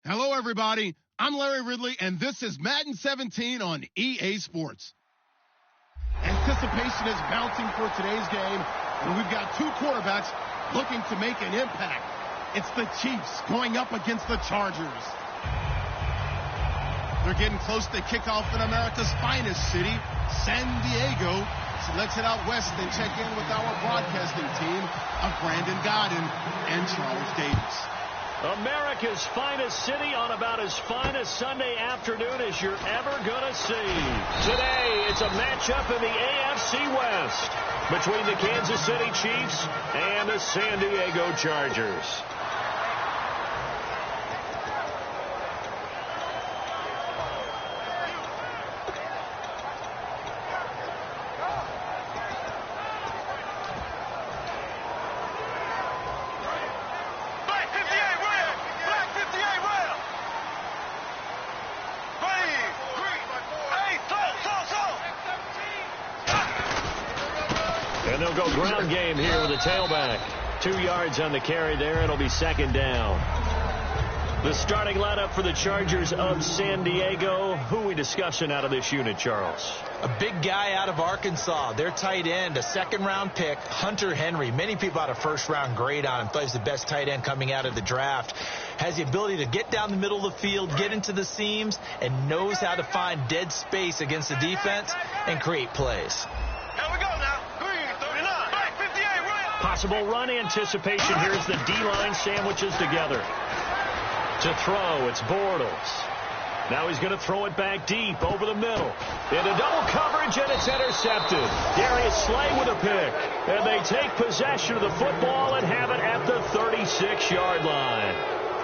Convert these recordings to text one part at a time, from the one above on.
Hello, everybody. I'm Larry Ridley, and this is Madden 17 on EA Sports. Anticipation is mounting for today's game, and we've got two quarterbacks looking to make an impact. It's the Chiefs going up against the Chargers. They're getting close to kickoff in America's finest city, San Diego. So let's head out west and check in with our broadcasting team of Brandon Godden and Charles Davis. America's finest city on about as fine a Sunday afternoon as you're ever going to see. Today, it's a matchup in the AFC West between the Kansas City Chiefs and the San Diego Chargers. And they'll go ground game here with a tailback. 2 yards on the carry there. It'll be second down. The starting lineup for the Chargers of San Diego. Who are we discussing out of this unit, Charles? A big guy out of Arkansas. Their tight end, a second-round pick, Hunter Henry. Many people had a first-round grade on him. Thought he was the best tight end coming out of the draft. Has the ability to get down the middle of the field, get into the seams, and knows how to find dead space against the defense and create plays. Here we go now. 339. 58. Possible run anticipation here as the D-line sandwiches together. To throw, it's Bortles. Now he's going to throw it back deep over the middle. Into double coverage, and it's intercepted. Darius Slay with a pick. And they take possession of the football and have it at the 36-yard line.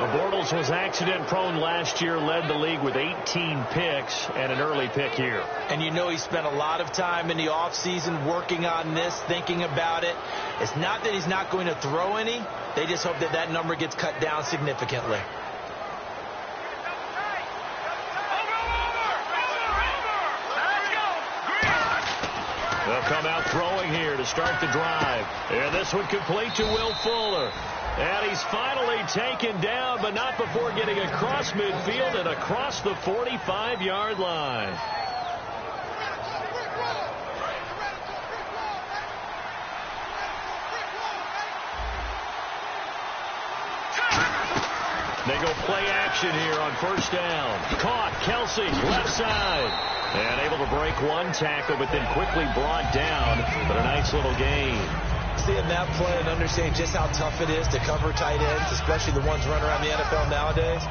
Bortles was accident-prone last year, led the league with 18 picks and an early pick here. And you know he spent a lot of time in the offseason working on this, thinking about it. It's not that he's not going to throw any. They just hope that that number gets cut down significantly. They'll come out throwing here to start the drive. And this one complete to Will Fuller. And he's finally taken down, but not before getting across midfield and across the 45-yard line. They go play action here on first down. Caught, Kelsey, left side. And able to break one tackle, but then quickly brought down. But a nice little gain. Seeing that play and understanding just how tough it is to cover tight ends, especially the ones running around the NFL nowadays,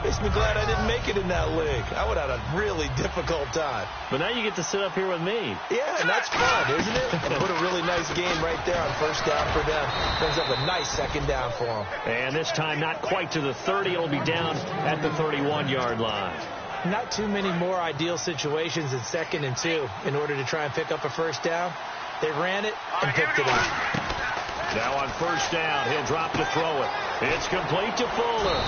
makes me glad I didn't make it in that league. I would have had a really difficult time. But now you get to sit up here with me. Yeah, and that's fun, isn't it? And put a really nice game right there on first down for them. Brings up a nice second down for them. And this time not quite to the 30. It'll be down at the 31-yard line. Not too many more ideal situations in 2nd and 2 in order to try and pick up a first down. They ran it and picked it up. Now on first down, he'll drop to throw it. It's complete to Fuller.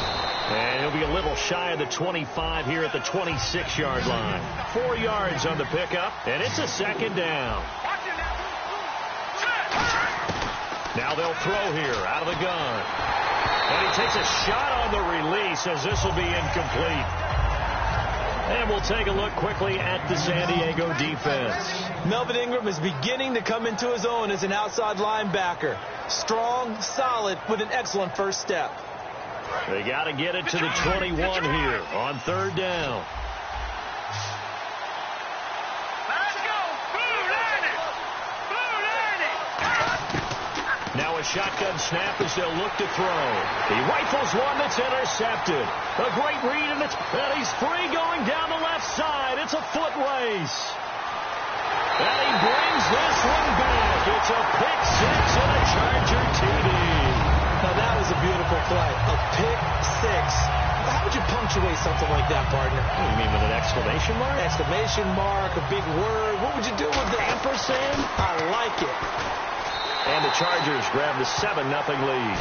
And he'll be a little shy of the 25 here at the 26-yard line. 4 yards on the pickup, and it's a second down. Now they'll throw here out of the gun. And he takes a shot on the release as this will be incomplete. And we'll take a look quickly at the San Diego defense. Melvin Ingram is beginning to come into his own as an outside linebacker. Strong, solid, with an excellent first step. They got to get it to the 21 here on third down. Now a shotgun snap as they'll look to throw. He rifles one that's intercepted. A great read, and he's free going down the left side. It's a foot race. And he brings this one back. It's a pick six and a Charger TD. Now that was a beautiful play. A pick six. How would you punctuate something like that, partner? What do you mean, with an exclamation mark? Exclamation mark, a big word. What would you do with that? Ampersand? I like it. And the Chargers grab the 7-0 lead.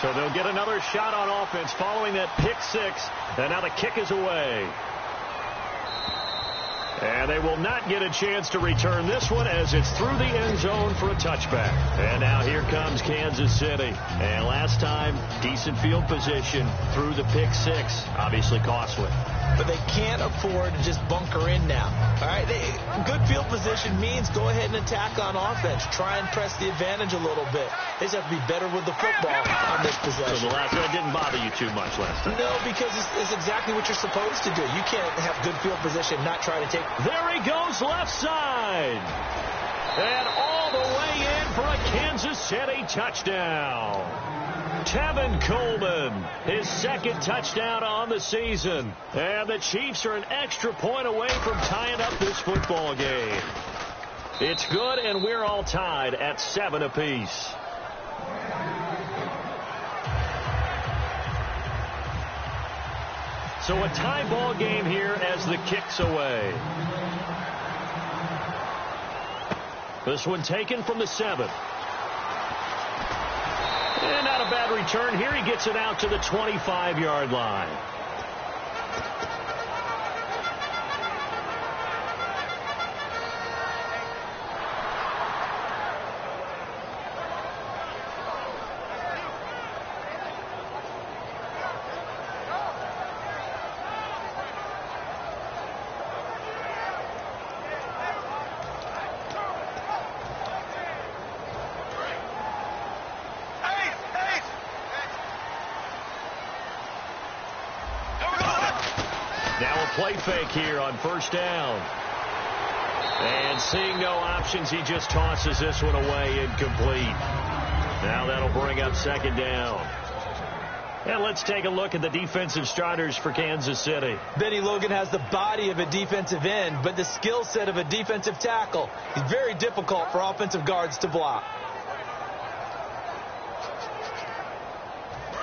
So they'll get another shot on offense following that pick six. And now the kick is away. And And they will not get a chance to return this one as it's through the end zone for a touchback. And now here comes Kansas City. And last time, decent field position through the pick six. Obviously costly. But they can't afford to just bunker in now. All right, good field position means go ahead and attack on offense. Try and press the advantage a little bit. They just have to be better with the football on this possession. So the last one didn't bother you too much last time? No, because it's exactly what you're supposed to do. You can't have good field position, not try to take. There he goes, left side. And all the way in for a Kansas City touchdown. Tevin Coleman, his second touchdown on the season. And the Chiefs are an extra point away from tying up this football game. It's good, and we're all tied at 7 apiece. So a tie ball game here as the kick's away. This one taken from the 7. And not a bad return here. He gets it out to the 25-yard line. Play fake here on first down. And seeing no options, he just tosses this one away, incomplete. Now that'll bring up second down. And let's take a look at the defensive starters for Kansas City. Benny Logan has the body of a defensive end, but the skill set of a defensive tackle. He's very difficult for offensive guards to block.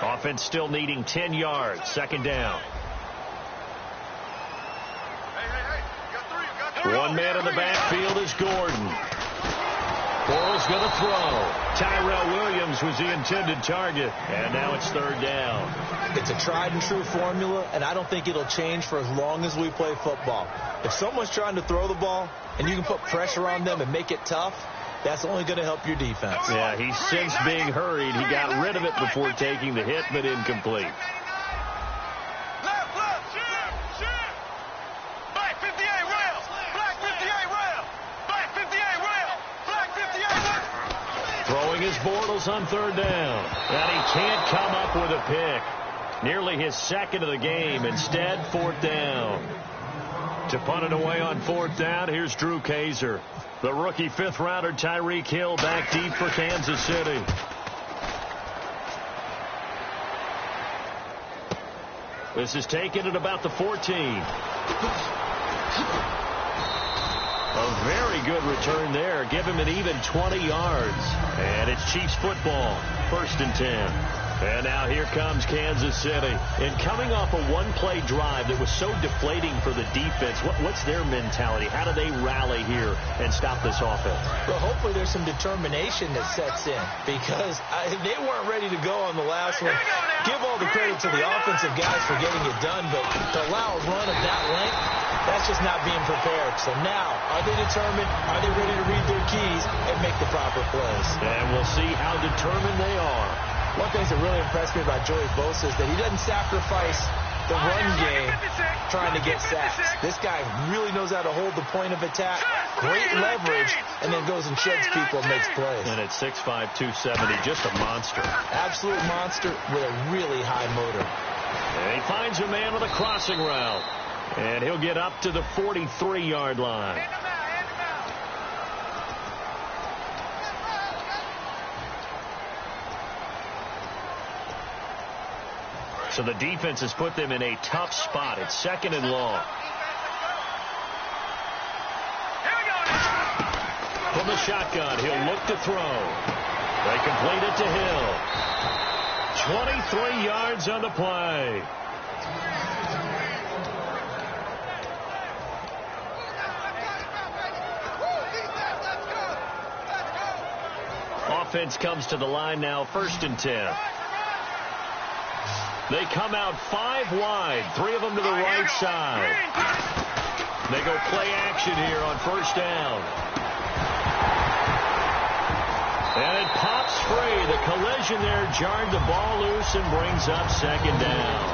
Offense still needing 10 yards, second down. One man in the backfield is Gordon. Bortles going to throw. Tyrell Williams was the intended target. And now it's third down. It's a tried and true formula, and I don't think it'll change for as long as we play football. If someone's trying to throw the ball and you can put pressure on them and make it tough, that's only going to help your defense. Yeah, he's since being hurried. He got rid of it before taking the hit, but incomplete. Throwing his Bortles on third down. And he can't come up with a pick. Nearly his second of the game. Instead, fourth down. To punt it away on fourth down, here's Drew Kaiser. The rookie fifth-rounder Tyreek Hill back deep for Kansas City. This is taken at about the 14. A very good return there. Give him an even 20 yards. And it's Chiefs football. First and 10. And now here comes Kansas City. And coming off a one-play drive that was so deflating for the defense, what's their mentality? How do they rally here and stop this offense? Well, hopefully there's some determination that sets in, because they weren't ready to go on the last one. Give all the credit to the offensive guys for getting it done, but to allow a run of that length, that's just not being prepared. So now, are they determined? Are they ready to read their keys and make the proper plays? And we'll see how determined they are. One thing that really impressed me about Joey Bosa is that he doesn't sacrifice the run game trying to get sacks. This guy really knows how to hold the point of attack, great leverage, and then goes and sheds people and makes plays. And at 6'5", 270, just a monster. Absolute monster with a really high motor. And he finds a man with a crossing route. And he'll get up to the 43-yard line. So the defense has put them in a tough spot. It's second and long. From the shotgun, he'll look to throw. They complete it to Hill. 23 yards on the play. Offense comes to the line now, first and 10. They come out 5 wide, 3 of them to the right side. They go play action here on first down. And it pops free. The collision there jarred the ball loose and brings up second down.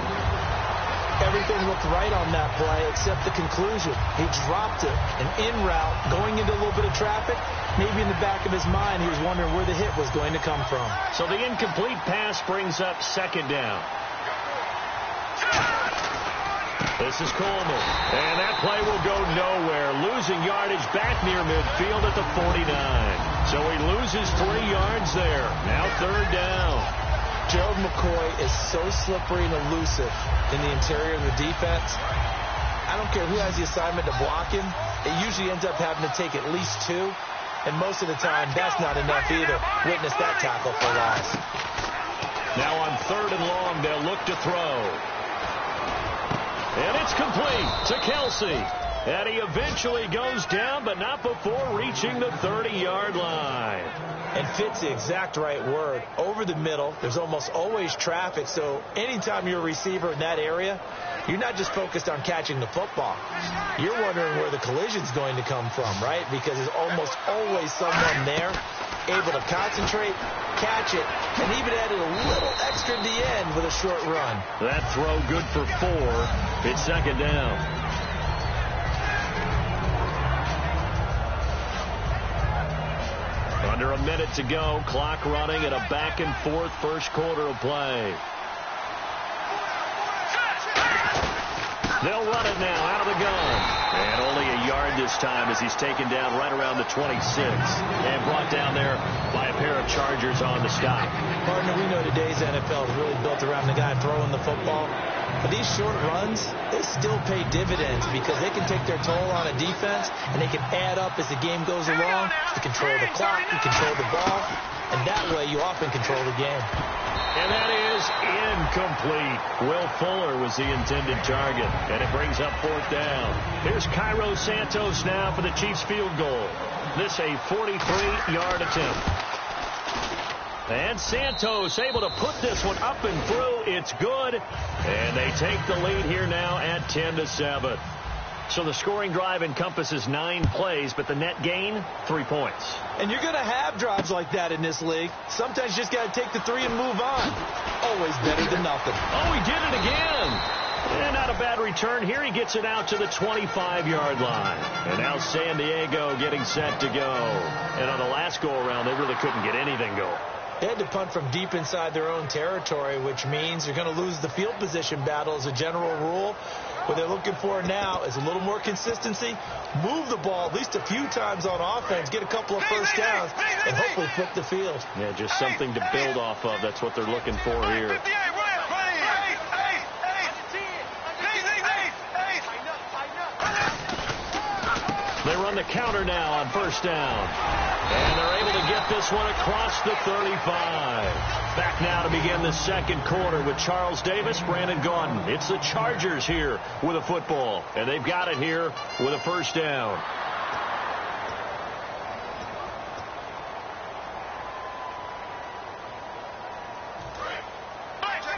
Everything looked right on that play except the conclusion. He dropped it, an in route, going into a little bit of traffic. Maybe in the back of his mind, he was wondering where the hit was going to come from. So the incomplete pass brings up second down. This is Coleman. And that play will go nowhere. Losing yardage back near midfield at the 49. So he loses 3 yards there. Now third down. Gerald McCoy is so slippery and elusive in the interior of the defense. I don't care who has the assignment to block him. It usually ends up having to take at least 2. And most of the time, that's not enough either. Witness that tackle for loss. Now on third and long, they'll look to throw. And it's complete to Kelsey. And he eventually goes down, but not before reaching the 30-yard line. And fits the exact right word. Over the middle, there's almost always traffic, so anytime you're a receiver in that area, you're not just focused on catching the football. You're wondering where the collision's going to come from, right? Because there's almost always someone there able to concentrate, catch it, and even added a little extra at the end with a short run. That throw good for 4. It's second down. Under a minute to go, clock running at a back-and-forth first quarter of play. They'll run it now out of the gun. And only a yard this time as he's taken down right around the 26. And brought down there by a pair of Chargers on the stop. Partner, we know today's NFL is really built around the guy throwing the football. But these short runs, they still pay dividends because they can take their toll on a defense and they can add up as the game goes along. You control the clock, you control the ball, and that way you often control the game. And that is incomplete. Will Fuller was the intended target, and it brings up fourth down. Here's Cairo Santos now for the Chiefs field goal. This a 43-yard attempt. And Santos able to put this one up and through. It's good. And they take the lead here now at 10-7. So the scoring drive encompasses 9 plays, but the net gain, 3 points. And you're going to have drives like that in this league. Sometimes you just got to take the 3 and move on. Always better than nothing. Oh, he did it again. And not a bad return. Here he gets it out to the 25-yard line. And now San Diego getting set to go. And on the last go-around, they really couldn't get anything going. They had to punt from deep inside their own territory, which means you're going to lose the field position battle as a general rule. What they're looking for now is a little more consistency, move the ball at least a few times on offense, get a couple of first downs, and hopefully flip the field. Yeah, just something to build off of. That's what they're looking for here. They run the counter now on first down. And they're able to get this one across the 35. Back now to begin the second quarter with Charles Davis, Brandon Gaudin. It's the Chargers here with a football. And they've got it here with a first down.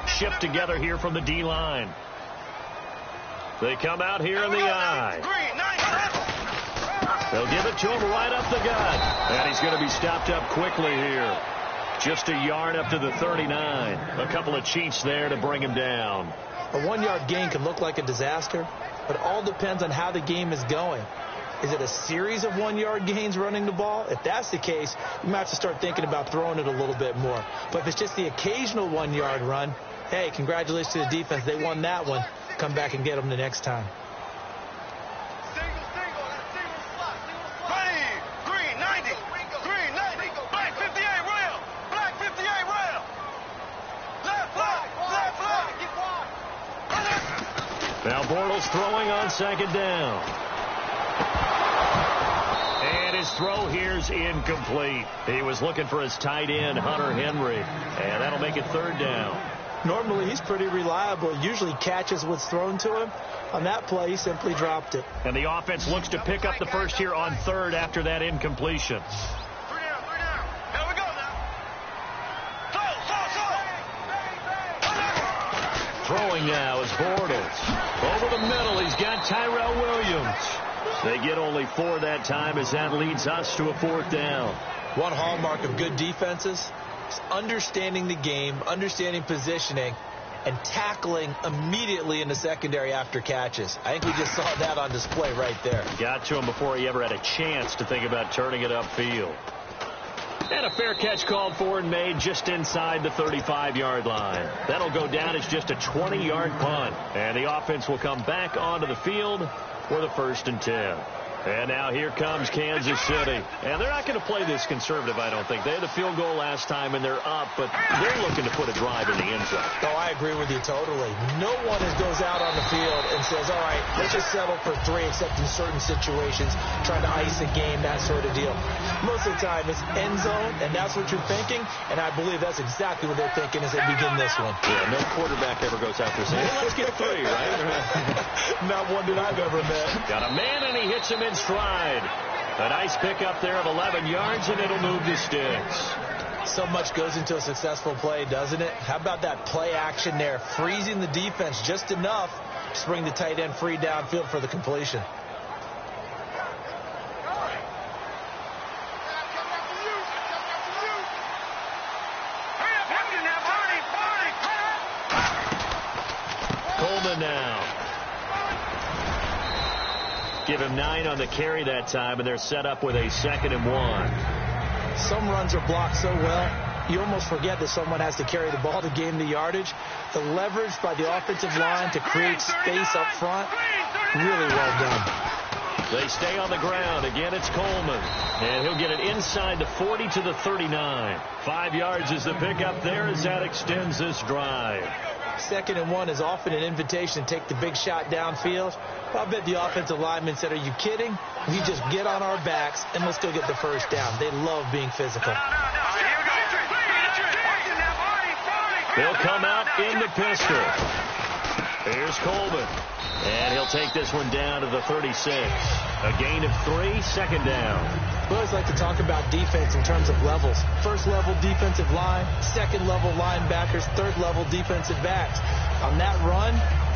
Shipped together here from the D-line. They come out here in the eye. They'll give it to him right up the gut. And he's going to be stopped up quickly here. Just a yard up to the 39. A couple of cheats there to bring him down. A 1-yard gain can look like a disaster, but it all depends on how the game is going. Is it a series of 1-yard gains running the ball? If that's the case, you might have to start thinking about throwing it a little bit more. But if it's just the occasional 1-yard run, hey, congratulations to the defense. They won that one. Come back and get them the next time. Now Bortles throwing on second down. And his throw here's incomplete. He was looking for his tight end, Hunter Henry. And that'll make it third down. Normally, he's pretty reliable. Usually catches what's thrown to him. On that play, he simply dropped it. And the offense looks to pick up the first here on third after that incompletion. 3 down. Here we go now. Throwing now is Bortles. Over the middle, he's got Tyrell Williams. They get only 4 that time as that leads us to a 4th down. One hallmark of good defenses is understanding the game, understanding positioning, and tackling immediately in the secondary after catches. I think we just saw that on display right there. Got to him before he ever had a chance to think about turning it upfield. And a fair catch called for and made just inside the 35-yard line. That'll go down as just a 20-yard punt. And the offense will come back onto the field for the 1st and 10. And now here comes Kansas City. And they're not going to play this conservative, I don't think. They had a field goal last time, and they're up, but they're looking to put a drive in the end zone. Oh, I agree with you totally. No one goes out on the field and says, all right, let's just settle for 3, except in certain situations, trying to ice a game, that sort of deal. Most of the time, it's end zone, and that's what you're thinking, and I believe that's exactly what they're thinking as they begin this one. Yeah, no quarterback ever goes out there saying, hey, let's get 3, right? Not one that I've ever met. Got a man, and he hits him in stride. A nice pickup there of 11 yards, and it'll move the sticks. So much goes into a successful play, doesn't it? How about that play action there, freezing the defense just enough to bring the tight end free downfield for the completion. Coleman now. Give him 9 on the carry that time, and they're set up with a 2nd and 1. Some runs are blocked so well, you almost forget that someone has to carry the ball to gain the yardage. The leverage by the offensive line to create space up front, really well done. They stay on the ground. Again, it's Coleman. And he'll get it inside the 40 to the 39. 5 yards is the pickup there as that extends this drive. 2nd and 1 is often an invitation to take the big shot downfield. I bet the offensive lineman said, are you kidding? We just get on our backs and let's go get the 1st down. They love being physical. They'll come out in the pistol. Here's Coleman. And he'll take this one down to the 36. A gain of 3, 2nd down. We always like to talk about defense in terms of levels. 1st level defensive line, 2nd level linebackers, 3rd level defensive backs. On that run,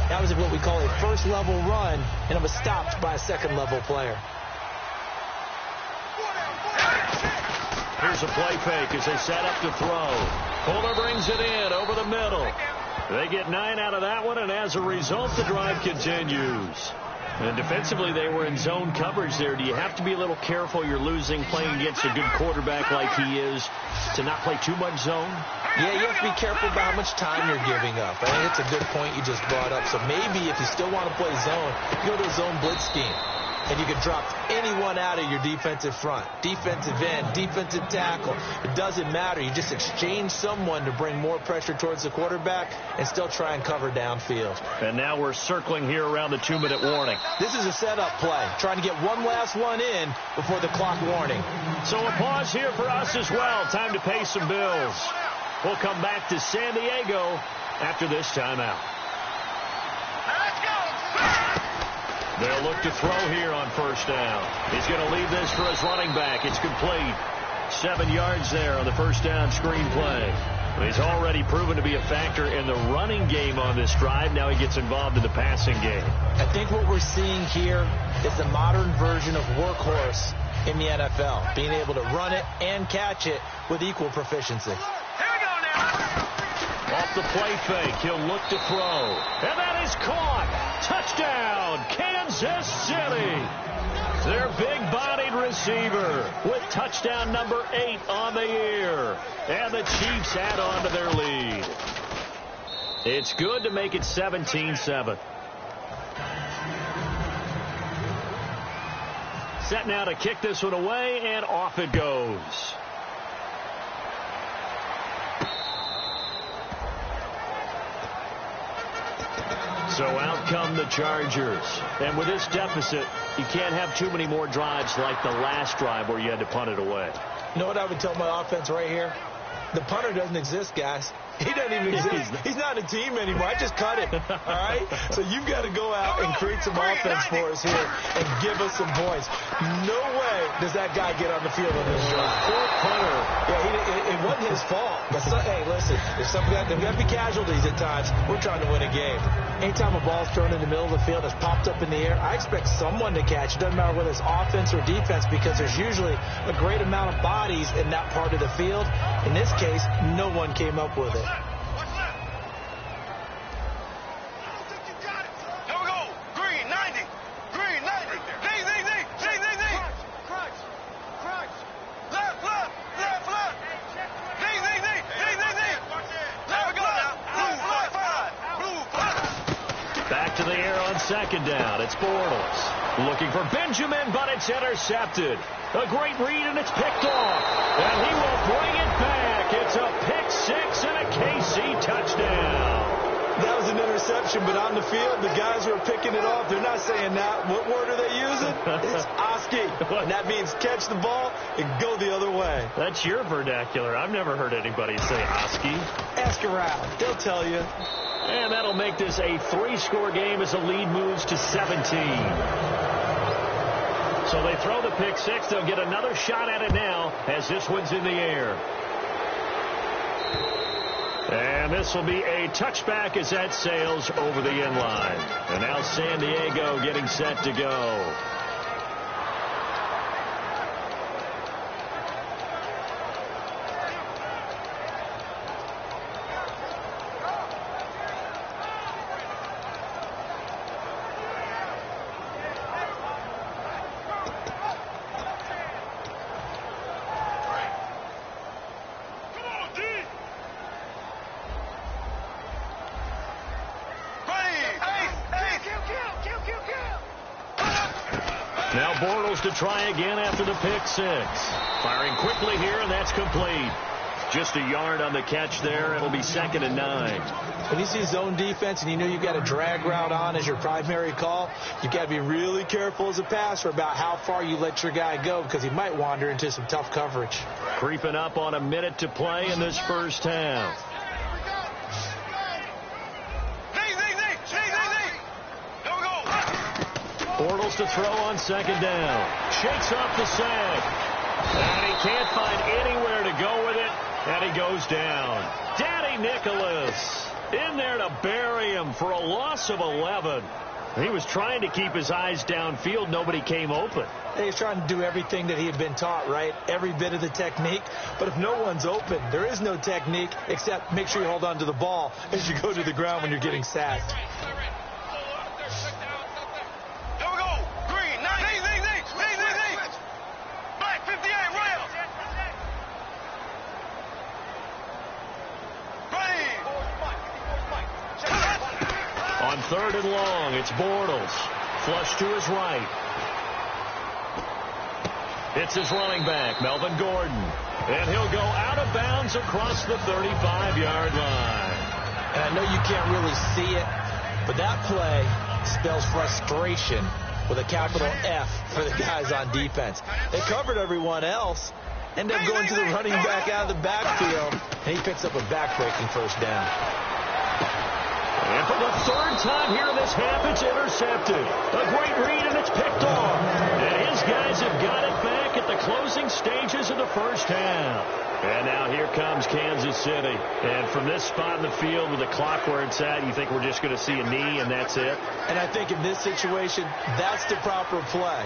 that was what we call a 1st level run, and it was stopped by a 2nd level player. Here's a play fake as they set up to throw. Fuller brings it in over the middle. They get 9 out of that one, and as a result, the drive continues. And defensively, they were in zone coverage there. Do you have to be a little careful? You're losing, playing against a good quarterback like he is, to not play too much zone? Yeah, you have to be careful about how much time you're giving up. I think it's a good point you just brought up. So maybe if you still want to play zone, go to a zone blitz scheme. And you can drop anyone out of your defensive front. Defensive end, defensive tackle. It doesn't matter. You just exchange someone to bring more pressure towards the quarterback and still try and cover downfield. And now we're circling here around the 2-minute warning. This is a setup play, trying to get one last one in before the clock warning. So a pause here for us as well. Time to pay some bills. We'll come back to San Diego after this timeout. They'll look to throw here on 1st down. He's going to leave this for his running back. It's complete. 7 yards there on the 1st down screen play. He's already proven to be a factor in the running game on this drive. Now he gets involved in the passing game. I think what we're seeing here is the modern version of workhorse in the NFL, being able to run it and catch it with equal proficiency. Here we go now. Off the play fake, he'll look to throw. And that is caught. Touchdown, Kansas City. Their big-bodied receiver with touchdown number 8 on the year. And the Chiefs add on to their lead. It's good to make it 17-7. Set now to kick this one away, and off it goes. So out come the Chargers. And with this deficit, you can't have too many more drives like the last drive where you had to punt it away. You know what I would tell my offense right here? The punter doesn't exist, guys. He doesn't even exist. He's not a team anymore. I just cut him. All right? So you've got to go out and create some offense for us here and give us some points. No way does that guy get on the field on this drive. Fourth punter. Yeah, it wasn't his fault. But hey, listen, there's got to be casualties at times. We're trying to win a game. Anytime a ball's thrown in the middle of the field, it's popped up in the air, I expect someone to catch. It doesn't matter whether it's offense or defense, because there's usually a great amount of bodies in that part of the field. In this case, no one came up with it. Second down, it's Bortles. Looking for Benjamin, but it's intercepted. A great read, and it's picked off. And he will bring it back. It's a pick six and a KC touchdown. That was an interception, but on the field, the guys who are picking it off, they're not saying that. What word are they using? It's Oski. And that means catch the ball and go the other way. That's your vernacular. I've never heard anybody say Oski. Ask around. They'll tell you. And that'll make this a 3-score game as the lead moves to 17. So they throw the pick six. They'll get another shot at it now as this one's in the air. And this will be a touchback as that sails over the end line. And now San Diego getting set to go. Now Bortles to try again after the pick six. Firing quickly here, and that's complete. Just a yard on the catch there. It'll be 2nd and 9. When you see zone defense and you know you've got a drag route on as your primary call, you've got to be really careful as a passer about how far you let your guy go, because he might wander into some tough coverage. Creeping up on a minute to play in this first half. Bortles to throw on 2nd down. Shakes off the sack. And he can't find anywhere to go with it. And he goes down. Danny Nicholas in there to bury him for a loss of 11. He was trying to keep his eyes downfield. Nobody came open. He's trying to do everything that he had been taught, right? Every bit of the technique. But if no one's open, there is no technique except make sure you hold on to the ball as you go to the ground when you're getting sacked. On 3rd and long, it's Bortles. Flush to his right. It's his running back, Melvin Gordon. And he'll go out of bounds across the 35-yard line. And I know you can't really see it, but that play spells frustration with a capital F for the guys on defense. They covered everyone else, end up going to the running back out of the backfield, and he picks up a back-breaking first down. And for the 3rd time here in this half, it's intercepted. A great read, and it's picked off. And his guys have got it back at the closing stages of the first half. And now here comes Kansas City. And from this spot in the field with the clock where it's at, you think we're just going to see a knee and that's it? And I think in this situation, that's the proper play.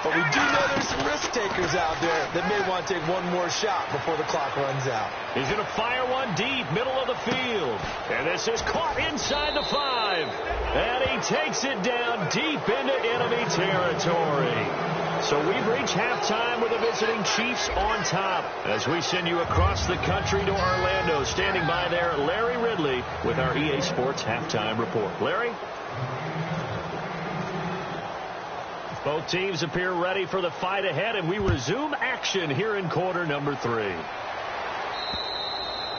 But we do know there's some risk takers out there that may want to take one more shot before the clock runs out. He's going to fire one deep, middle of the field. And this is caught inside the 5. And he takes it down deep into enemy territory. So we've reached halftime with the visiting Chiefs on top. As we send you across the country to Orlando, standing by there, Larry Ridley with our EA Sports Halftime Report. Larry? Both teams appear ready for the fight ahead, and we resume action here in quarter number 3.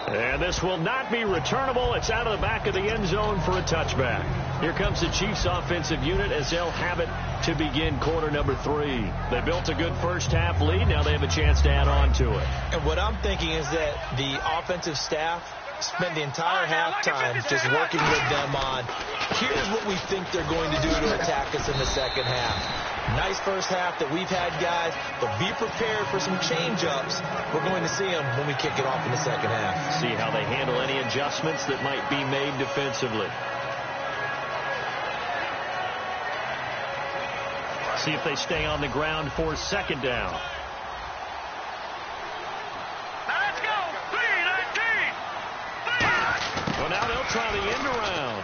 And this will not be returnable. It's out of the back of the end zone for a touchback. Here comes the Chiefs offensive unit as they'll have it to begin quarter number 3. They built a good first half lead. Now they have a chance to add on to it. And what I'm thinking is that the offensive staff spent the entire halftime just working with them on, here's what we think they're going to do to attack us in the second half. Nice first half that we've had, guys, but be prepared for some change-ups. We're going to see them when we kick it off in the second half. See how they handle any adjustments that might be made defensively. See if they stay on the ground for second down. Let's go. 3-19. Well, now they'll try the end around.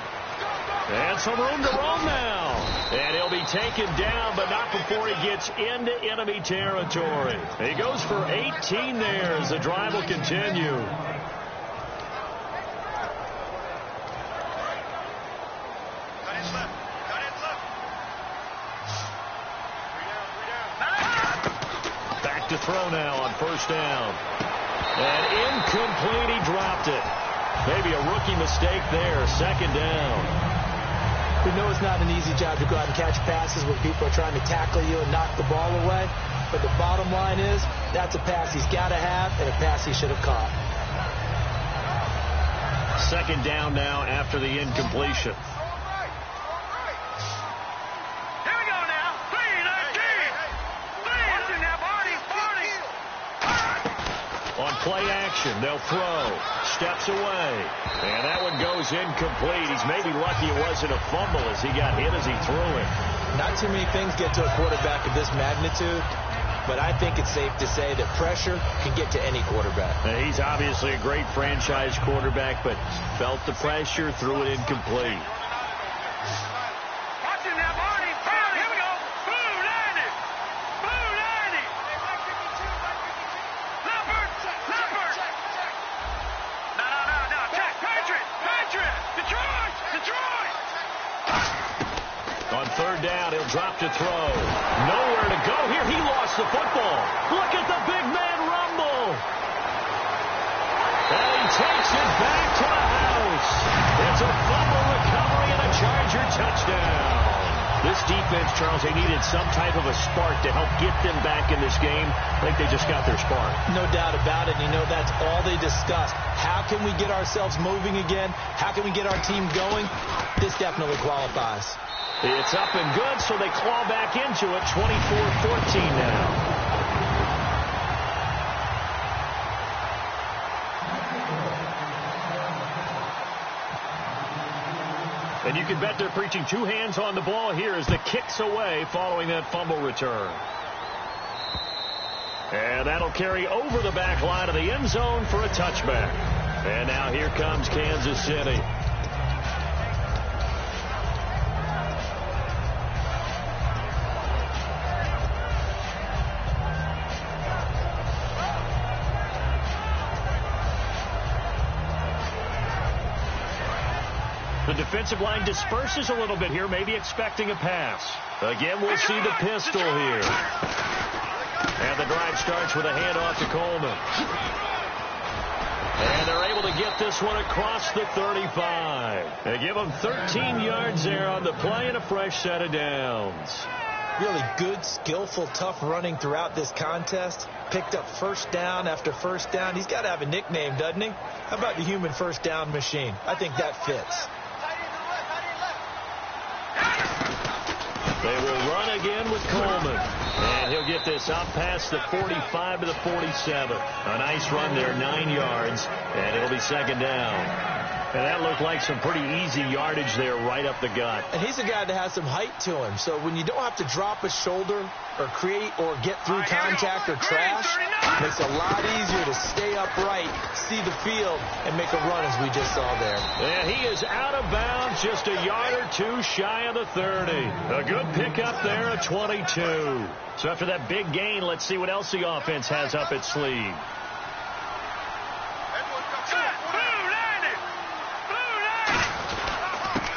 And some room to roam now. And he'll be taken down, but not before he gets into enemy territory. He goes for 18 there as the drive will continue. Cut in left. Cut in left. Back to throw now on first down. And incomplete, he dropped it. Maybe a rookie mistake there, second down. We know it's not an easy job to go out and catch passes when people are trying to tackle you and knock the ball away. But the bottom line is, that's a pass he's got to have and a pass he should have caught. Second down now after the incompletion. Here we go now. 3-19. Watching now, Barney. On play action, they'll throw. Steps away. And that one goes incomplete. He's maybe lucky it wasn't a fumble as he got hit as he threw it. Not too many things get to a quarterback of this magnitude, but I think it's safe to say that pressure can get to any quarterback. He's obviously a great franchise quarterback, but felt the pressure, threw it incomplete. Watching now, Barney. Here we go. Blue 90. Blue 90. Leopard. Leopard. No. Check. Patriot. Detroit. On third down, he'll drop to throw. Nowhere to go here. He lost the football. Look at the big man rumble. And he takes it back to the house. It's a fumble recovery and a Charger touchdown. This defense, Charles, they needed some type of a spark to help get them back in this game. I think they just got their spark. No doubt about it. You know, that's all they discussed. How can we get ourselves moving again? How can we get our team going? This definitely qualifies. It's up and good, so they claw back into it, 24-14 now. And you can bet they're preaching two hands on the ball here as the kick's away following that fumble return. And that'll carry over the back line of the end zone for a touchback. And now here comes Kansas City. The defensive line disperses a little bit here, maybe expecting a pass. Again, we'll see the pistol here. And the drive starts with a handoff to Coleman. And they're able to get this one across the 35. They give them 13 yards there on the play and a fresh set of downs. Really good, skillful, tough running throughout this contest. Picked up first down after first down. He's got to have a nickname, doesn't he? How about the human first down machine? I think that fits. They will run again with Coleman. And he'll get this up past the 45 to the 47. A nice run there, 9 yards. And it'll be second down. And that looked like some pretty easy yardage there right up the gut. And he's a guy that has some height to him. So when you don't have to drop a shoulder or create or get through contact or trash, it makes it a lot easier to stay upright, see the field, and make a run as we just saw there. And he is out of bounds, just a yard or two shy of the 30. A good pickup there at 22. So after that big gain, let's see what else the offense has up its sleeve.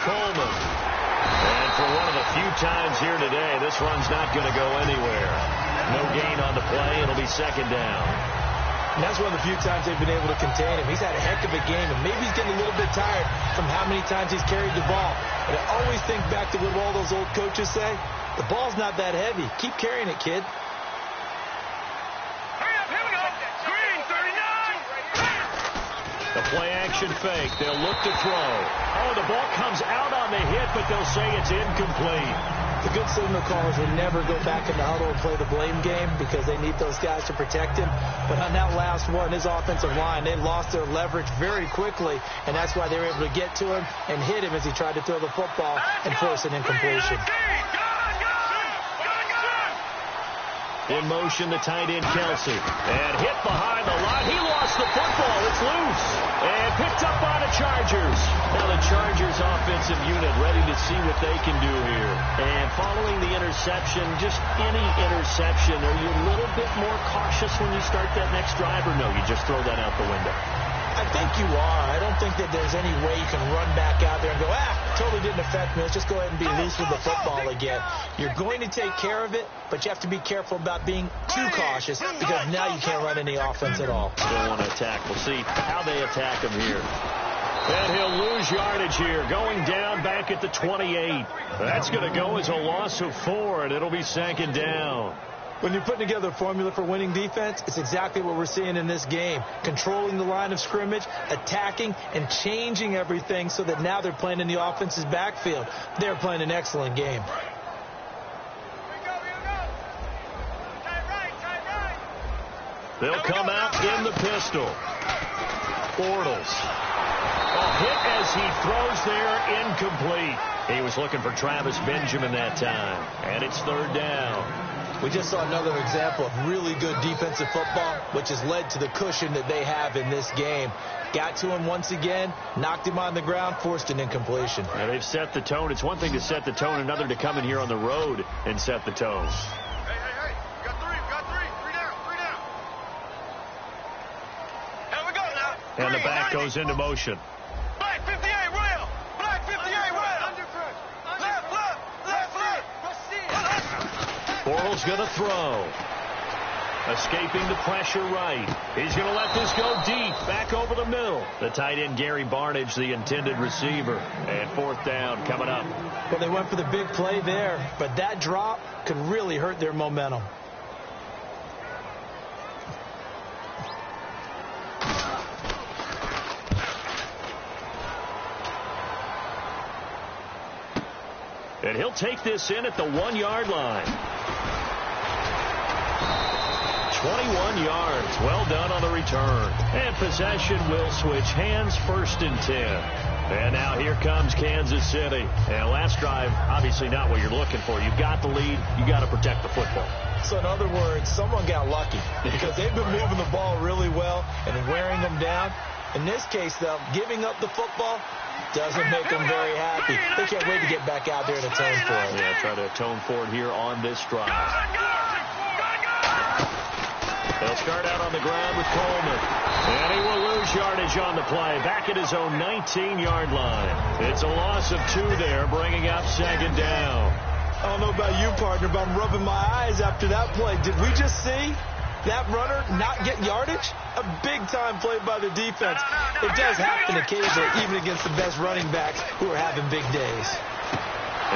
Coleman. And for one of the few times here today, this run's not going to go anywhere. No gain on the play. It'll be second down. And that's one of the few times they've been able to contain him. He's had a heck of a game, and maybe he's getting a little bit tired from how many times he's carried the ball. But I always think back to what all those old coaches say. The ball's not that heavy. Keep carrying it, kid. Hurry up, here we go. Green, 39. The The play-action fake. They'll look to throw. Oh, the ball comes out on the hit, but they'll say it's incomplete. The good signal callers will never go back in the huddle and play the blame game because they need those guys to protect him. But on that last one, his offensive line, they lost their leverage very quickly, and that's why they were able to get to him and hit him as he tried to throw the football and force an incompletion. In motion, the tight end, Kelsey. And hit behind the line. He lost the football. It's loose. And picked up by the Chargers. Now the Chargers offensive unit ready to see what they can do here. And following the interception, just any interception, are you a little bit more cautious when you start that next drive, or no, you just throw that out the window? I think you are. I don't think that there's any way you can run back out there and go, totally didn't affect me. Let's just go ahead and be loose with the football again. You're going to take care of it, but you have to be careful about being too cautious because now you can't run any offense at all. Still want to attack. We'll see how they attack him here. And he'll lose yardage here, going down back at the 28. That's going to go as a loss of 4, and it'll be second down. When you're putting together a formula for winning defense, it's exactly what we're seeing in this game. Controlling the line of scrimmage, attacking, and changing everything so that now they're playing in the offense's backfield. They're playing an excellent game. They'll come out in the pistol. Bortles. A hit as he throws there, incomplete. He was looking for Travis Benjamin that time. And it's third down. We just saw another example of really good defensive football, which has led to the cushion that they have in this game. Got to him once again, knocked him on the ground, forced an incompletion. Now they've set the tone. It's one thing to set the tone, another to come in here on the road and set the tone. Hey. Got three. Three down. Here we go now. And the back goes into motion. Black 58, rail. Black 58, rail. Left. Bortles going to throw. Escaping the pressure right. He's going to let this go deep. Back over the middle. The tight end, Gary Barnidge, the intended receiver. And fourth down coming up. Well, they went for the big play there, but that drop could really hurt their momentum. And he'll take this in at the 1-yard line. 21 yards. Well done on the return. And possession will switch hands, 1st and 10. And now here comes Kansas City. And last drive, obviously not what you're looking for. You've got the lead. You got to protect the football. So in other words, someone got lucky because they've been moving the ball really well and wearing them down. In this case, though, giving up the football doesn't make them very happy. They can't wait to get back out there and atone for it. Yeah, try to atone for it here on this drive. They'll start out on the ground with Coleman. And he will lose yardage on the play. Back at his own 19-yard line. It's a loss of 2 there, bringing up second down. I don't know about you, partner, but I'm rubbing my eyes after that play. Did we just see that runner not get yardage? A big-time play by the defense. It does happen occasionally, even against the best running backs who are having big days.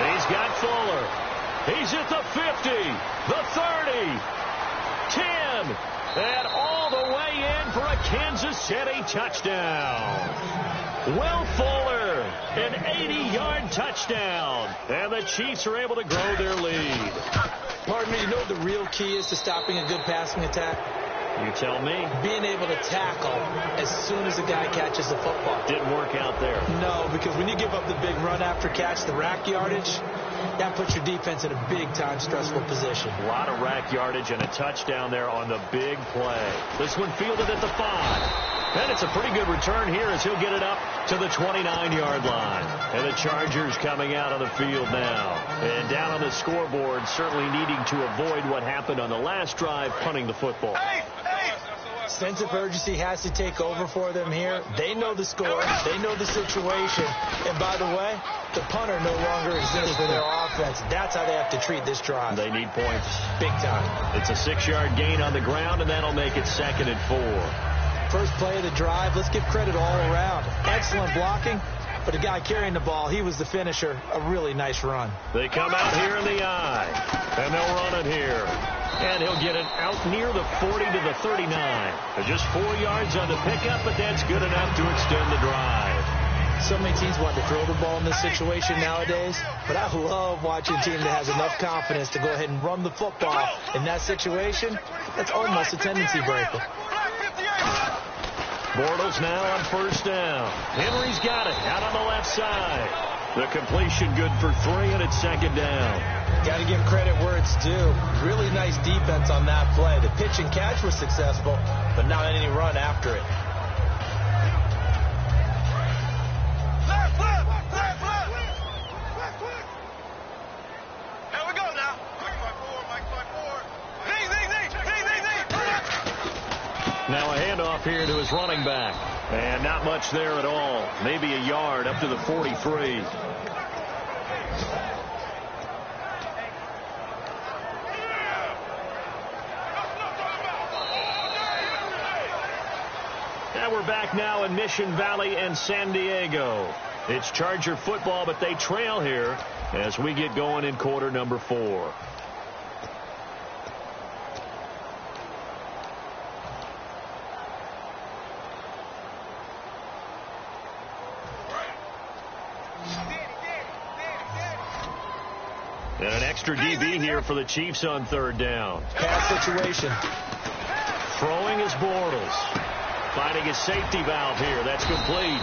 He's got Fuller. He's at the 50, the 30, 10, and all the way in for a Kansas City touchdown. Will Fuller, an 80-yard touchdown, and the Chiefs are able to grow their lead. Partner, you know what the real key is to stopping a good passing attack? You tell me. Being able to tackle as soon as a guy catches the football. Didn't work out there. No, because when you give up the big run after catch, the rack yardage, that puts your defense in a big-time stressful position. A lot of rack yardage and a touchdown there on the big play. This one fielded at the 5. And it's a pretty good return here as he'll get it up to the 29-yard line. And the Chargers coming out on the field now. And down on the scoreboard, certainly needing to avoid what happened on the last drive, punting the football. Sense of urgency has to take over for them here. They know the score. They know the situation. And by the way, the punter no longer exists for their offense. That's how they have to treat this drive. They need points. Big time. It's a 6-yard gain on the ground, and that'll make it 2nd and 4. First play of the drive, let's give credit all around. Excellent blocking, but the guy carrying the ball, he was the finisher. A really nice run. They come out here in the I, and they'll run it here. And he'll get it out near the 40 to the 39. Just 4 yards on the pickup, but that's good enough to extend the drive. So many teams want to throw the ball in this situation nowadays, but I love watching a team that has enough confidence to go ahead and run the football. In that situation, that's almost a tendency breaker. Bortles now on first down. Henry's got it out on the left side. The completion good for 3, and it's second down. Got to give credit where it's due. Really nice defense on that play. The pitch and catch was successful, but not any run after it. Here we go now. Now a handoff here to his running back. And not much there at all. Maybe a yard up to the 43. Now we're back now in Mission Valley and San Diego. It's Charger football, but they trail here as we get going in quarter number 4. And an extra DB here for the Chiefs on third down. Pass situation. Throwing is Bortles. Finding his safety valve here. That's complete.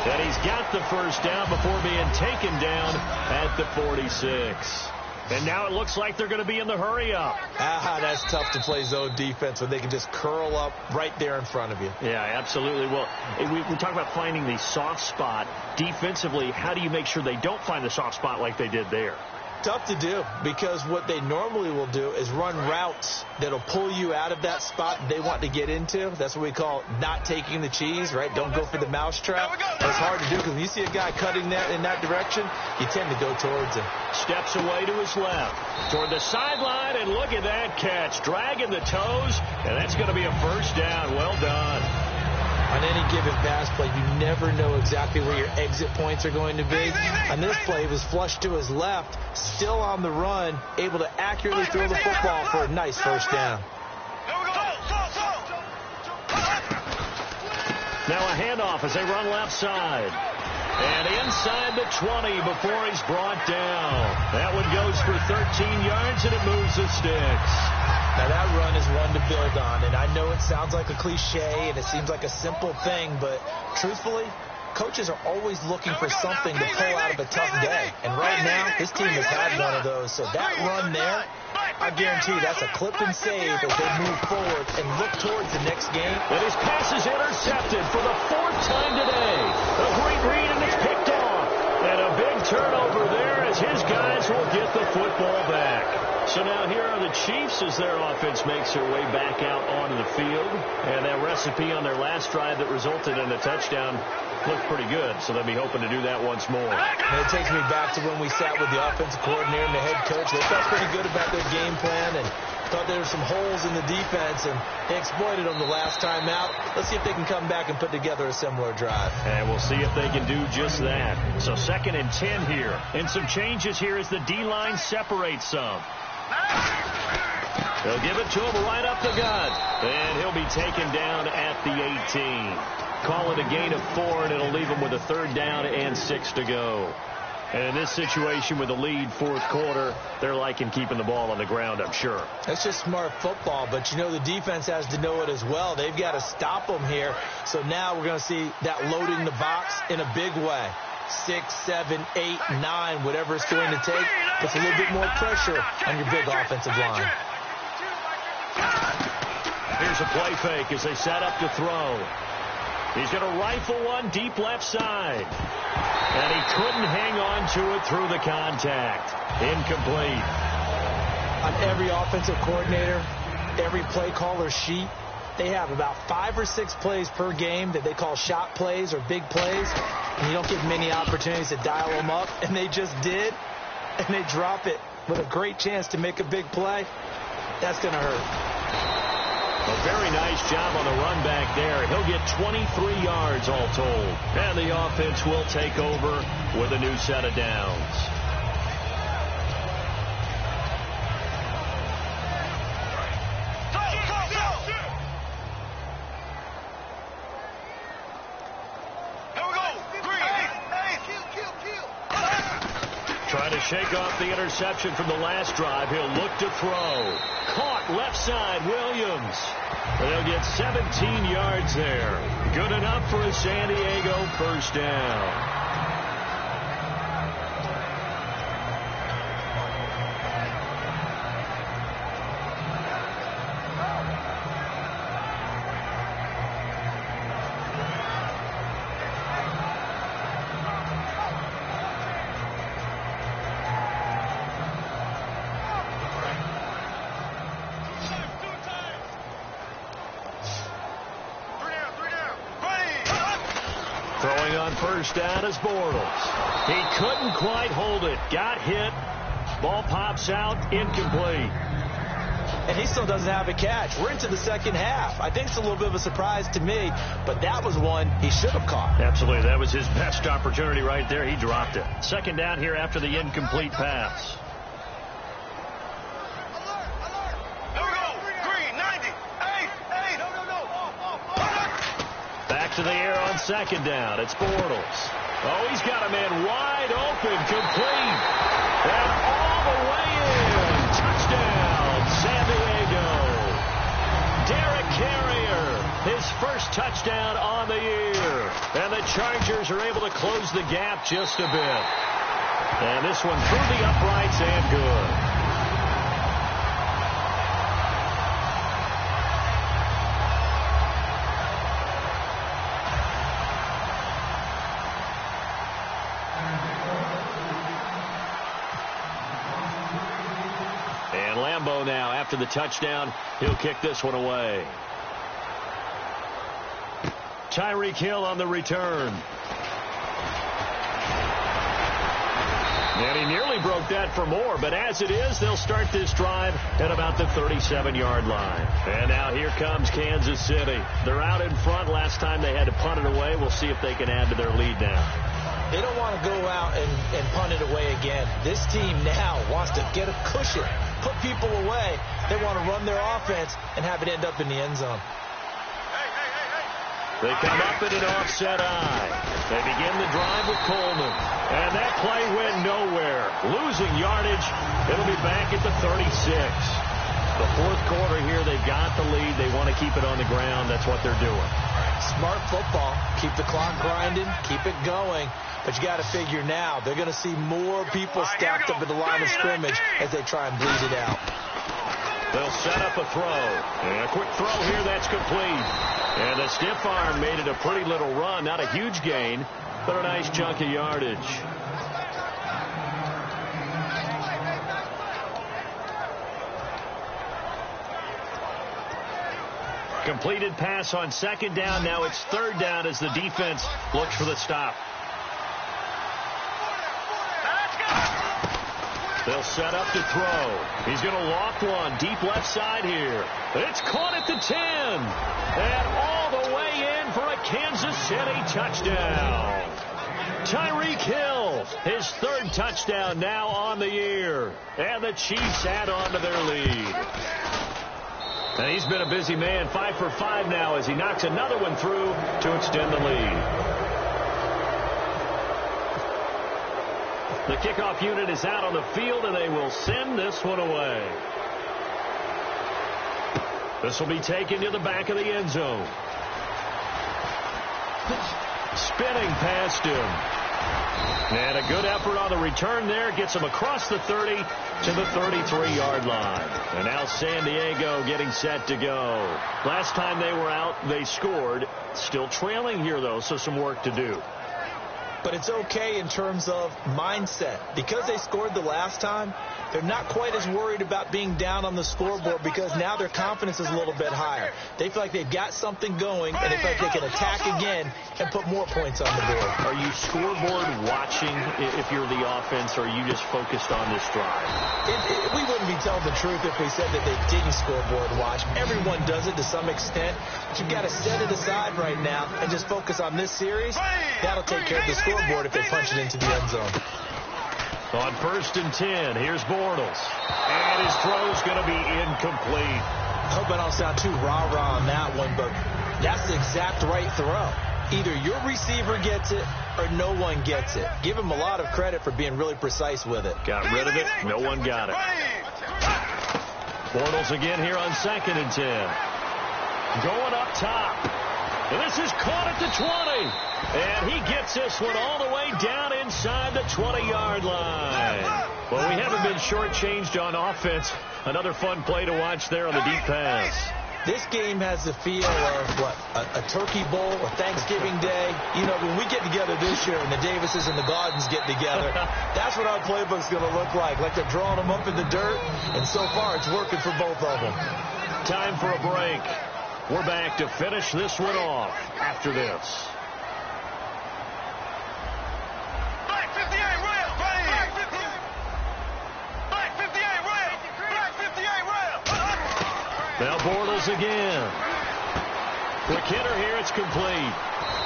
And he's got the first down before being taken down at the 46. And now it looks like they're going to be in the hurry-up. That's tough to play zone defense when they can just curl up right there in front of you. Yeah, absolutely. Well, we talk about finding the soft spot. Defensively, how do you make sure they don't find the soft spot like they did there? Tough to do, because what they normally will do is run routes that'll pull you out of that spot they want to get into. That's what we call not taking the cheese, right? Don't go for the mousetrap. It's hard to do, because when you see a guy cutting that in that direction, you tend to go towards him. Steps away to his left, toward the sideline, and look at that catch. Dragging the toes, and that's going to be a first down. Well done. On any given pass play, you never know exactly where your exit points are going to be. On this play, it was flushed to his left, still on the run, able to accurately throw the football for a nice first down. Now a handoff as they run left side. And inside the 20 before he's brought down. That one goes for 13 yards, and it moves the sticks. Now that run is one to build on, and I know it sounds like a cliche and it seems like a simple thing, but truthfully, coaches are always looking for something to pull out of a tough day. And right now, this team has had one of those. So that run there, I guarantee that's a clip and save as they move forward and look towards the next game. And his pass is intercepted for the 4th time today. A great read, and it's picked off. And a big turnover there as his guys will get the football back. So now here are the Chiefs as their offense makes their way back out onto the field. And that recipe on their last drive that resulted in a touchdown looked pretty good. So they'll be hoping to do that once more. And it takes me back to when we sat with the offensive coordinator and the head coach. They felt pretty good about their game plan and thought there were some holes in the defense, and they exploited them the last time out. Let's see if they can come back and put together a similar drive. And we'll see if they can do just that. So 2nd and 10 here. And some changes here as the D-line separates some. They'll give it to him right up the gut. And he'll be taken down at the 18. Call it a gain of 4, and it'll leave him with a 3rd down and 6 to go. And in this situation with a lead 4th quarter, they're liking keeping the ball on the ground, I'm sure. That's just smart football, but you know the defense has to know it as well. They've got to stop them here. So now we're going to see that loading the box in a big way. 6, 7, 8, 9, whatever it's going to take, puts a little bit more pressure on your big offensive line. Here's a play fake as they set up to throw. He's going to rifle one deep left side. And he couldn't hang on to it through the contact. Incomplete. On every offensive coordinator, every play caller sheet, they have about 5 or 6 plays per game that they call shot plays or big plays. And you don't get many opportunities to dial them up. And they just did. And they drop it with a great chance to make a big play. That's going to hurt. A very nice job on the run back there. He'll get 23 yards all told. And the offense will take over with a new set of downs. Trying to shake off the interception from the last drive. He'll look to throw. Caught left side, Williams. They'll get 17 yards there. Good enough for a San Diego first down. Throwing on first down is Bortles. He couldn't quite hold it. Got hit. Ball pops out. Incomplete. And he still doesn't have a catch. We're into the second half. I think it's a little bit of a surprise to me, but that was one he should have caught. Absolutely. That was his best opportunity right there. He dropped it. Second down here after the incomplete pass. To the air on second down. It's Bortles. Oh, he's got a man wide open, complete. And all the way in. Touchdown, San Diego. Derek Carrier, his first touchdown on the year. And the Chargers are able to close the gap just a bit. And this one through the uprights and good. Now after the touchdown, he'll kick this one away. Tyreek Hill on the return. And he nearly broke that for more, but as it is, they'll start this drive at about the 37-yard line. And now here comes Kansas City. They're out in front. Last time they had to punt it away. We'll see if they can add to their lead now. They don't want to go out and punt it away again. This team now wants to get a cushion, put people away. They want to run their offense and have it end up in the end zone. They come up in an offset eye. They begin the drive with Coleman. And that play went nowhere. Losing yardage. It'll be back at the 36. The fourth quarter here, they've got the lead. They want to keep it on the ground. That's what they're doing. Smart football. Keep the clock grinding. Keep it going. But you got to figure now, they're going to see more people stacked up at the line of scrimmage as they try and bleed it out. They'll set up a throw. And a quick throw here, that's complete. And the stiff arm made it a pretty little run. Not a huge gain, but a nice chunk of yardage. Completed pass on second down. Now it's third down as the defense looks for the stop. They'll set up to throw. He's going to loft one deep left side here. It's caught at the 10. And all the way in for a Kansas City touchdown. Tyreek Hill, his third touchdown now on the year. And the Chiefs add on to their lead. And he's been a busy man, 5 for 5 now as he knocks another one through to extend the lead. The kickoff unit is out on the field, and they will send this one away. This will be taken to the back of the end zone. Spinning past him. And a good effort on the return there. Gets him across the 30 to the 33-yard line. And now San Diego getting set to go. Last time they were out, they scored. Still trailing here, though, so some work to do. But it's okay in terms of mindset. Because they scored the last time, they're not quite as worried about being down on the scoreboard because now their confidence is a little bit higher. They feel like they've got something going, and they feel like they can attack again and put more points on the board. Are you scoreboard watching if you're the offense, or are you just focused on this drive? We wouldn't be telling the truth if we said that they didn't scoreboard watch. Everyone does it to some extent. But you've got to set it aside right now and just focus on this series. That'll take care of the scoreboard if they punch it into the end zone. On 1st and 10, here's Bortles. And his throw's going to be incomplete. I hope I don't sound too rah-rah on that one, but that's the exact right throw. Either your receiver gets it or no one gets it. Give him a lot of credit for being really precise with it. Got rid of it. No one got it. Bortles again here on 2nd and 10. Going up top. And this is caught at the 20. And he gets this one all the way down inside the 20-yard line. Well, we haven't been shortchanged on offense. Another fun play to watch there on the deep pass. This game has the feel of, a Turkey Bowl or Thanksgiving Day. You know, when we get together this year and the Davises and the Gardens get together, that's what our playbook's going to look like. Like they're drawing them up in the dirt, and so far it's working for both of them. Time for a break. We're back to finish this one off after this. Now Bortles again. Quick hitter here. It's complete.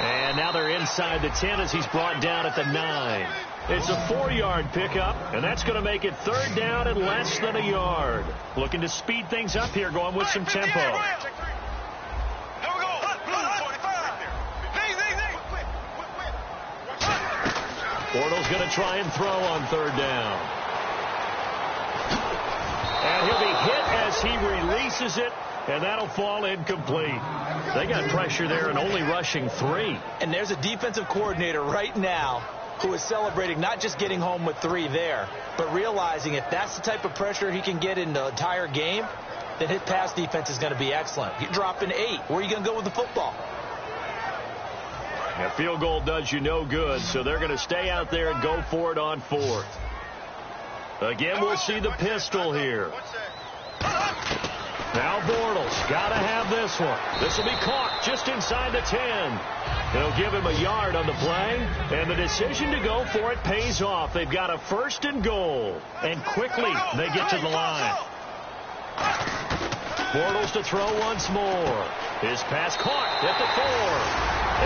And now they're inside the 10 as he's brought down at the 9. It's a 4-yard pickup, and that's going to make it 3rd down and less than a yard. Looking to speed things up here, going with some tempo. Bortles going to try and throw on 3rd down. And he'll be hit as he releases it, and that'll fall incomplete. They got pressure there and only rushing 3. And there's a defensive coordinator right now who is celebrating not just getting home with 3 there, but realizing if that's the type of pressure he can get in the entire game, then his pass defense is going to be excellent. You're dropping 8. Where are you going to go with the football? A field goal does you no good, so they're going to stay out there and go for it on 4th. Again, we'll see the pistol here. Now Bortles got to have this one. This will be caught just inside the 10. They'll give him a yard on the play, and the decision to go for it pays off. They've got a 1st and goal, and quickly they get to the line. Bortles to throw once more. His pass caught at the 4,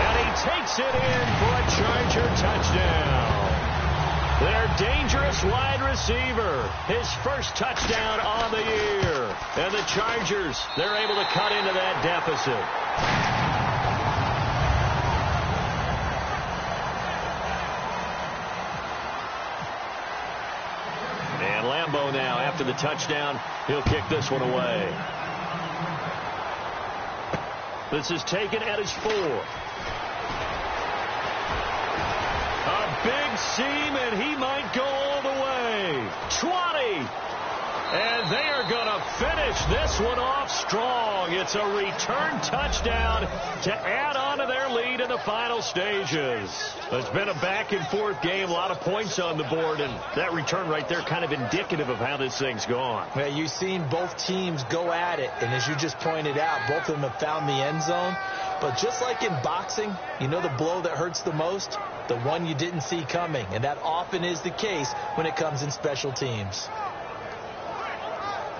and he takes it in for a Charger touchdown. Their dangerous wide receiver, his first touchdown on the year. And the Chargers, they're able to cut into that deficit. And Lambeau now, after the touchdown, he'll kick this one away. This is taken at his 4. A big seam, and he might go all the way. 20. And they are going to finish this one off strong. It's a return touchdown to add on to their lead in the final stages. It's been a back-and-forth game, a lot of points on the board, and that return right there kind of indicative of how this thing's gone. Well, you've seen both teams go at it, and as you just pointed out, both of them have found the end zone. But just like in boxing, you know the blow that hurts the most? The one you didn't see coming, and that often is the case when it comes in special teams.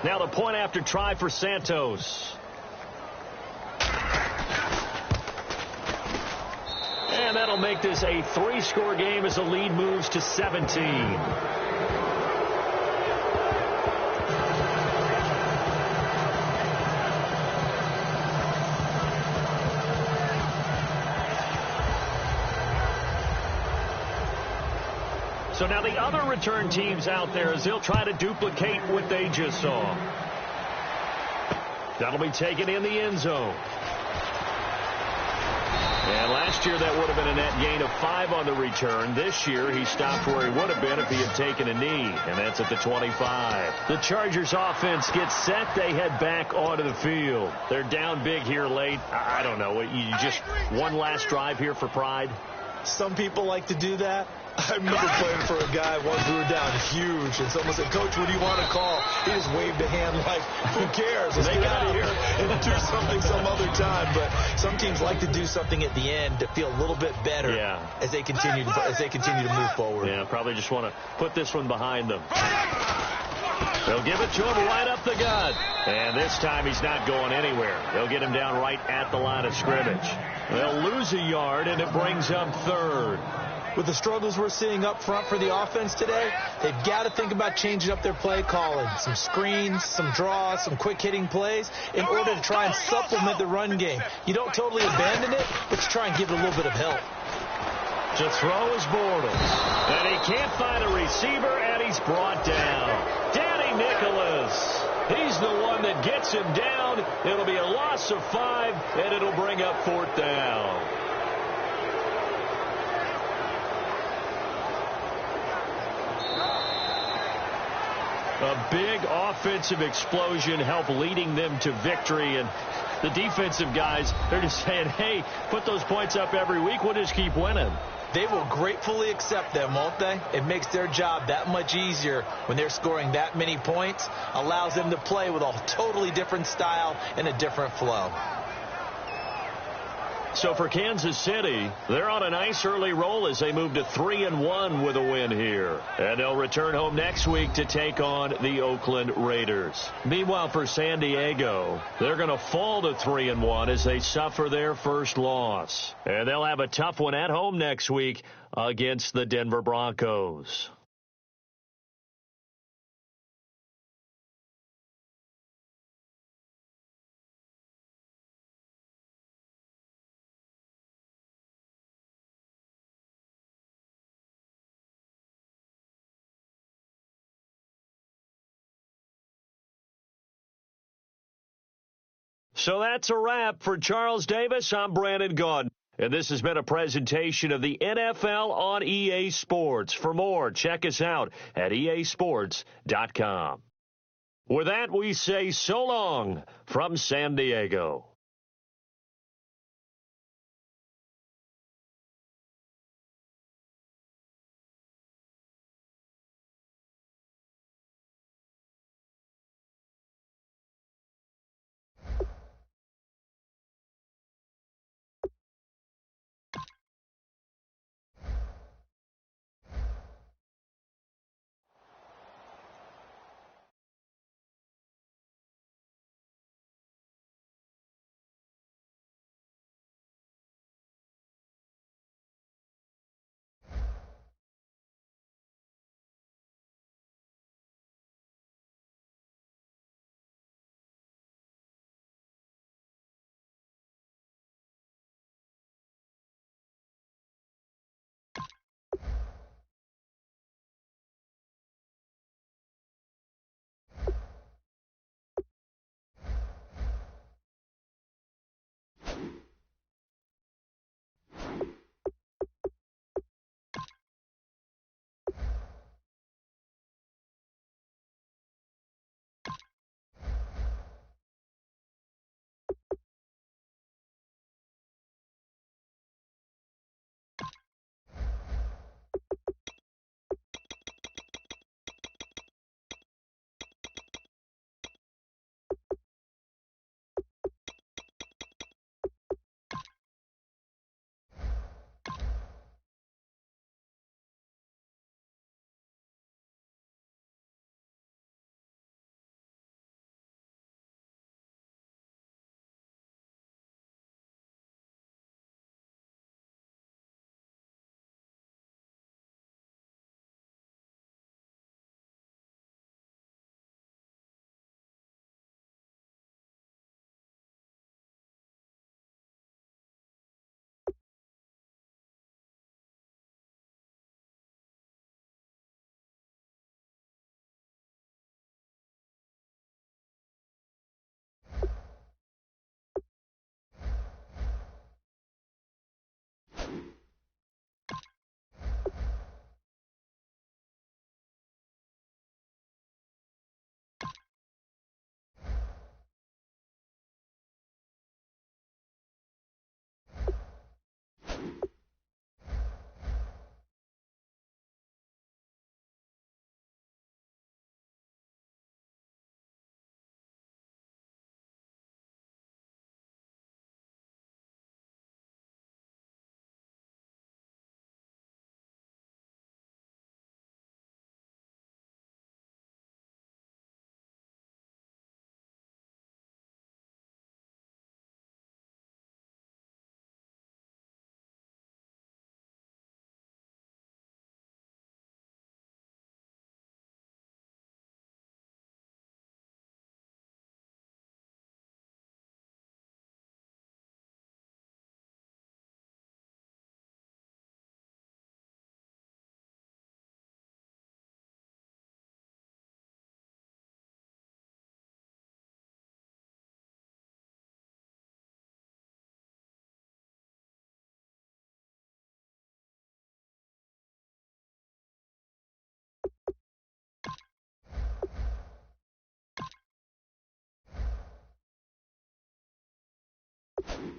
Now the point after try for Santos. And that'll make this a 3-score game as the lead moves to 17. So now the other return teams out there as they'll try to duplicate what they just saw. That'll be taken in the end zone. And last year that would have been a net gain of 5 on the return. This year he stopped where he would have been if he had taken a knee, and that's at the 25. The Chargers offense gets set. They head back onto the field. They're down big here late. I don't know. You just one last drive here for pride? Some people like to do that. I remember playing for a guy once we were down huge, and someone said, "Coach, what do you want to call?" He just waved a hand like, who cares? Let's get out of here and do something some other time. But some teams like to do something at the end to feel a little bit better as they continue to move forward. Yeah, probably just want to put this one behind them. They'll give it to him right up the gut. And this time he's not going anywhere. They'll get him down right at the line of scrimmage. They'll lose a yard, and it brings up 3rd. With the struggles we're seeing up front for the offense today, they've got to think about changing up their play calling. Some screens, some draws, some quick hitting plays in order to try and supplement the run game. You don't totally abandon it, but you try and give it a little bit of help. To throw is Bortles. And he can't find a receiver, and he's brought down. Danny Nicholas. He's the one that gets him down. It'll be a loss of 5, and it'll bring up 4th down. A big offensive explosion helped leading them to victory, and the defensive guys, they're just saying, hey, put those points up every week. We'll just keep winning. They will gratefully accept them, won't they? It makes their job that much easier when they're scoring that many points. Allows them to play with a totally different style and a different flow. So for Kansas City, they're on a nice early roll as they move to 3-1 with a win here. And they'll return home next week to take on the Oakland Raiders. Meanwhile, for San Diego, they're going to fall to 3-1 as they suffer their first loss. And they'll have a tough one at home next week against the Denver Broncos. So that's a wrap. For Charles Davis, I'm Brandon Gaudin. And this has been a presentation of the NFL on EA Sports. For more, check us out at easports.com. With that, we say so long from San Diego. Bye.